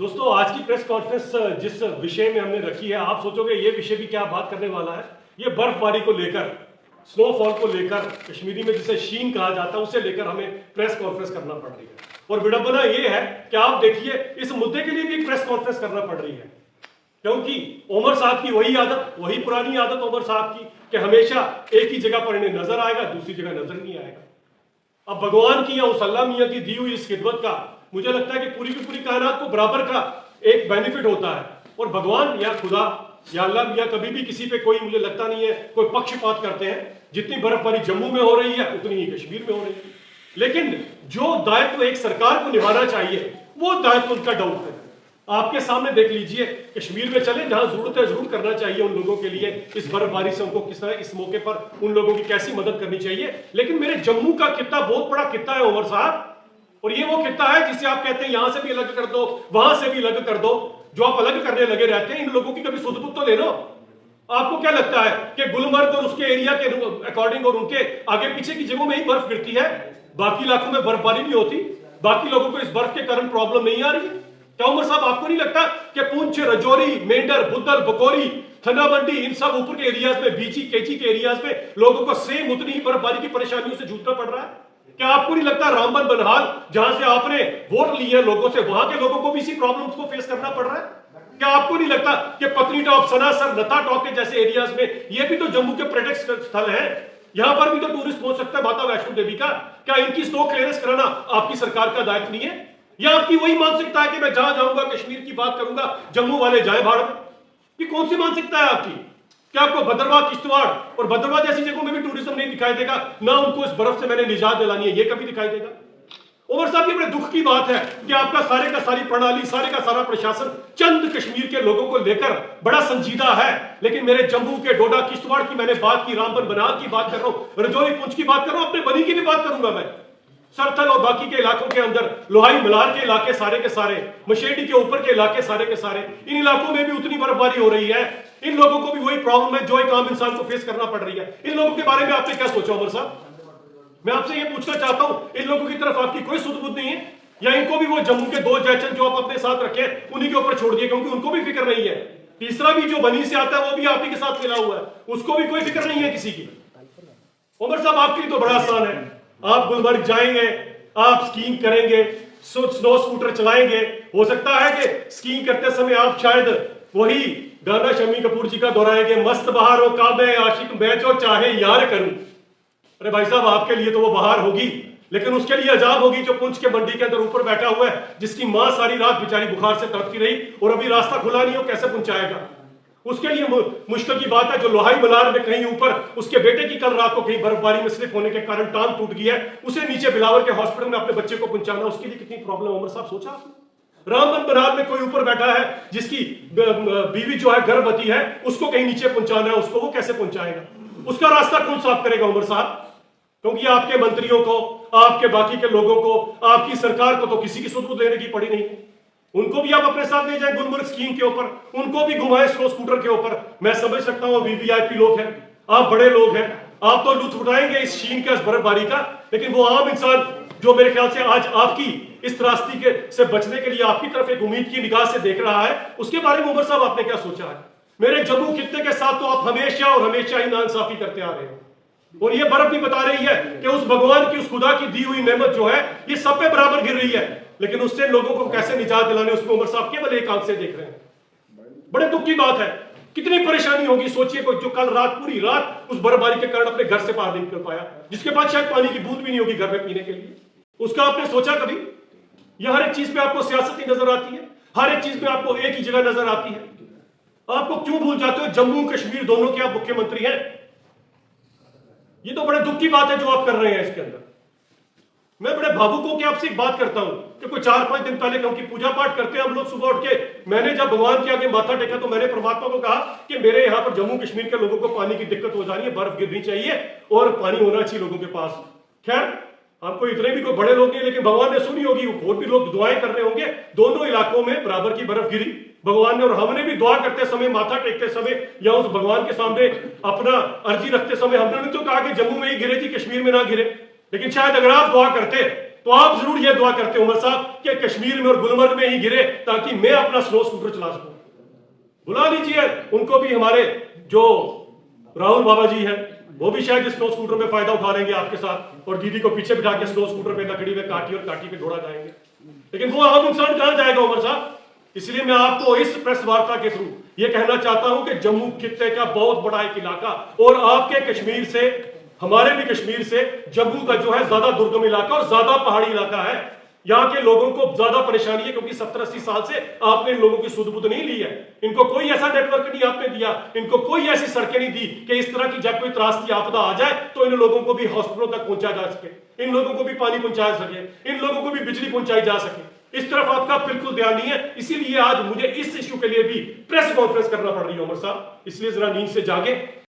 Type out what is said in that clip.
दोस्तों आज की प्रेस कॉन्फ्रेंस जिस विषय में हमने रखी है, आप सोचोगे ये विषय भी क्या बात करने वाला है। ये बर्फबारी को लेकर, स्नोफॉल को लेकर, कश्मीरी में जिसे शीन कहा जाता है, उसे लेकर हमें प्रेस कॉन्फ्रेंस करना पड़ रही है। और विडंबना ये है कि आप देखिए इस मुद्दे के लिए भी एक प्रेस कॉन्फ्रेंस करना पड़ रही है, क्योंकि उमर साहब की वही आदत, वही पुरानी आदत उमर साहब की कि हमेशा एक ही जगह पर इन्हें नजर आएगा, दूसरी जगह नजर नहीं आएगा। अब भगवान की या उस अल्लाह मियां की दी हुई इस खिदमत का मुझे लगता है कि पूरी की पूरी कायनात को बराबर का एक बेनिफिट होता है। और भगवान या खुदा या अल्लाह मियां कभी भी किसी पे कोई, मुझे लगता नहीं है कोई पक्षपात करते हैं। जितनी बर्फबारी जम्मू में हो रही है उतनी ही कश्मीर में हो रही है, लेकिन जो दायित्व एक सरकार को निभाना चाहिए वो दायित्व उनका डाउट है। आपके सामने देख लीजिए, कश्मीर में चले जहां जरूरत है जरूर करना चाहिए उन लोगों के लिए। इस बर्फबारी से उनको किस तरह इस मौके पर उन लोगों की कैसी मदद करनी चाहिए। लेकिन मेरे जम्मू का खित्ता बहुत बड़ा खित्ता है उमर साहब, और ये वो खित्ता है जिसे आप कहते हैं यहां से भी अलग कर दो, वहां से भी अलग कर दो। जो आप अलग करने लगे रहते हैं, इन लोगों की कभी सुध-बुध तो ले लो। आपको क्या लगता है कि गुलमर्ग और उसके एरिया के अकॉर्डिंग और उनके आगे पीछे की जगहों में ही बर्फ गिरती है, बाकी इलाकों में बर्फबारी नहीं होती? बाकी लोगों को इस बर्फ के कारण प्रॉब्लम नहीं आ रही? क्या उमर साहब आपको नहीं लगता कि पुंछ, रजौरी, मेंढर, बुद्धल, बकोरी, थना मंडी, इन सब ऊपर के एरियाज में, बीची केची के एरियाज में लोगों को सेम उतनी ही बर्फबारी की परेशानियों से जूझना पड़ रहा है? क्या आपको नहीं लगता रामबन, बनहाल, जहां से आपने वोट लिए लोगों से, वहां के लोगों को भी इसी प्रॉब्लम्स को फेस करना पड़ रहा है? क्या आपको नहीं लगता कि पत्नीटॉप, सनासर, नथाटॉप के जैसे एरियाज में, ये भी तो जम्मू के पर्यटक स्थल है, यहां पर भी तो टूरिस्ट पहुंच सकता है माता वैष्णो देवी का। क्या इनकी स्नो क्लियरेंस कराना आपकी सरकार का दायित्व नहीं है? या आपकी वही मानसिकता है कि मैं जहां जाऊंगा कश्मीर की बात करूंगा, जम्मू वाले जाए भाड़ में? ये कौन सी मानसिकता है आपकी? क्या आपको भद्रवाह, किश्तवाड़ और भद्रवाह जैसी जगहों में भी टूरिज्म नहीं दिखाई देगा? ना उनको इस बर्फ से मैंने निजात दिलानी है, ये कभी दिखाई देगा? उमर साहब, ये बड़े दुख की बात है कि आपका सारे का सारी प्रणाली, सारे का सारा प्रशासन चंद कश्मीर के लोगों को लेकर बड़ा संजीदा है, लेकिन मेरे जम्मू के डोडा, किश्तवाड़ की मैंने बात की, रामबन, बनाल की बात कर रहा हूं, रजौरी, पुंछ की बात कर रहा हूं, अपने बनी की भी बात करूंगा मैं, सरथल और बाकी के इलाकों के अंदर, लोहाई मलार के इलाके सारे के सारे, मशेडी के ऊपर के इलाके सारे के सारे, इन इलाकों में भी उतनी बर्फबारी हो रही है। इन लोगों को भी वही प्रॉब्लम है जो एक आम इंसान को फेस करना पड़ रही है। इन लोगों के बारे में आपने क्या सोचा उमर साहब? मैं आपसे ये पूछना चाहता हूं, इन लोगों की तरफ आपकी कोई सुध-बुध नहीं है? या इनको भी वो जम्मू के दो जयचंद जो आप अपने साथ रखे उन्हीं के ऊपर छोड़ दिए, क्योंकि उनको भी फिक्र नहीं है? तीसरा भी जो बनी से आता है वो भी आप ही के साथ मिला हुआ है, उसको भी कोई फिक्र नहीं है किसी की। उमर साहब, आपके लिए तो बड़ा आसान है, आप गुलमर्ग जाएंगे, आप स्कीइंग करेंगे, स्नो स्कूटर चलाएंगे। हो सकता है कि स्कीइंग करते समय आप शायद वही गाना शम्मी कपूर जी का दोहराएंगे, मस्त बहार हो काबे आशिक मैं जो चाहे यार करूं। अरे भाई साहब, आपके लिए तो वो बहार होगी, लेकिन उसके लिए अजाब होगी जो पुंछ के मंडी के अंदर ऊपर बैठा हुआ है, जिसकी मां सारी रात बेचारी बुखार से तड़पती रही और अभी रास्ता खुला नहीं हो, कैसे पहुंचाएगा? उसके लिए मुश्किल की बात है। जो लोहाई मलार में कहीं ऊपर, उसके बेटे की कल रात को कहीं बर्फबारी में स्लिप होने के कारण टांग टूट गई है, उसे नीचे बिलावर के हॉस्पिटल में अपने बच्चे को पहुंचाना, उसके लिए कितनी प्रॉब्लम। उमर साहब, सोचा आपने? रामबन, बनाल में कोई ऊपर बैठा है जिसकी बीवी जो है गर्भवती है, उसको कहीं नीचे पहुंचाना है, उसको वो कैसे पहुंचाएगा? उसका रास्ता कौन साफ करेगा उमर साहब? क्योंकि आपके मंत्रियों को, आपके बाकी के लोगों को, आपकी सरकार को तो किसी की सुध-बुध लेने की पड़ी नहीं। उनको भी आप अपने साथ ले जाएं गुलमर्ग स्कीइंग के ऊपर, उनको भी घुमाएं स्नो स्कूटर के ऊपर। मैं समझ सकता हूं वीवीआईपी लोग हैं, आप बड़े लोग हैं, आप तो लुत्फ उठाएंगे इस शीन का, इस बर्फबारी का, लेकिन वो आम इंसान जो मेरे ख्याल से आज आपकी इस त्रासदी के से बचने के लिए आपकी तरफ एक उम्मीद की निगाह से देख रहा है, उसके बारे में उमर साहब आपने क्या सोचा है? मेरे जम्मू खित्ते के साथ तो आप हमेशा और हमेशा ही नाइंसाफी करते आ रहे हैं, और ये बर्फ भी बता रही है कि उस भगवान की, उस खुदा की दी हुई नेमत जो है ये सब पे बराबर गिर रही है, लेकिन उससे लोगों को कैसे निजात दिलाने, उसमें उमर साहब केवल एक आंख से देख रहे हैं। बड़े दुख की बात है, कितनी परेशानी होगी सोचिए, कोई जो कल रात, पूरी रात उस बर्फबारी के कारण अपने घर से बाहर नहीं निकल पाया, जिसके पास शायद पानी की बूंद भी नहीं होगी घर में पीने के लिए, उसका आपने सोचा कभी? यह हर एक चीज में आपको सियासत ही नजर आती है, हर एक चीज में आपको एक ही जगह नजर आती है। आपको क्यों भूल जाते हो जम्मू कश्मीर दोनों के आप मुख्यमंत्री हैं? ये तो बड़े दुख की बात है जो आप कर रहे हैं इसके अंदर। मैं बड़े भावुक होकर आपसे एक बात करता हूं कि कोई 4-5 दिन पहले, क्योंकि पूजा पाठ करते हैं हम लोग सुबह उठ के, मैंने जब भगवान के आगे माथा टेका तो मैंने परमात्मा को कहा कि मेरे यहां पर जम्मू कश्मीर के लोगों को पानी की दिक्कत हो जा रही है, बर्फ गिरनी चाहिए और पानी होना चाहिए लोगों के पास। खैर, आपको इतने भी कोई बड़े लोग नहीं, लेकिन भगवान ने सुनी होगी, और भी लोग दुआएं कर रहे होंगे। दोनों इलाकों में बराबर की बर्फ गिरी भगवान ने, और हमने भी दुआ करते समय, माथा टेकते समय या उस भगवान के सामने अपना अर्जी रखते समय हमने तो कहा कि जम्मू में ही गिरे जी, कश्मीर में ना गिरे। लेकिन शायद अगर आप दुआ करते तो आप जरूर ये दुआ करते हो उमर साहब कि कश्मीर में और गुलमर्ग में ही गिरे ताकि मैं अपना स्नो स्कूटर चला सकूं। बुला लीजिए उनको भी, हमारे जो राहुल बाबा जी हैं वो भी शायद स्नो स्कूटर में फायदा उठा लेंगे आपके साथ, और दीदी को पीछे बिठा के स्नो स्कूटर पे लकड़ी में काटी और काटी पे घोड़ा जाएंगे। लेकिन वो आम इंसान कहां जाएगा उमर साहब? इसलिए मैं आपको इस प्रेस वार्ता के थ्रू ये कहना चाहता हूं कि जम्मू खित्ते का बहुत बड़ा एक इलाका और आपके कश्मीर से, हमारे भी कश्मीर से, जम्मू का जो है ज्यादा दुर्गम इलाका और ज्यादा पहाड़ी इलाका है। यहाँ के लोगों को ज्यादा परेशानी है क्योंकि 70-80 साल से आपने इन लोगों की सुध बुध नहीं ली है। इनको कोई ऐसा नेटवर्क नहीं आपने दिया, इनको कोई ऐसी सड़कें नहीं दी कि इस तरह की जब कोई त्रासदी आपदा आ जाए तो इन लोगों को भी हॉस्पिटलों तक पहुंचाया जा सके, इन लोगों को भी पानी पहुंचाया सके, इन लोगों को भी बिजली पहुंचाई जा सके। इस तरफ आपका बिल्कुल ध्यान नहीं है। इसीलिए आज मुझे इस इश्यू के लिए भी प्रेस कॉन्फ्रेंस करना पड़ रही है उमर साहब। इसलिए जरा नींद से जागे।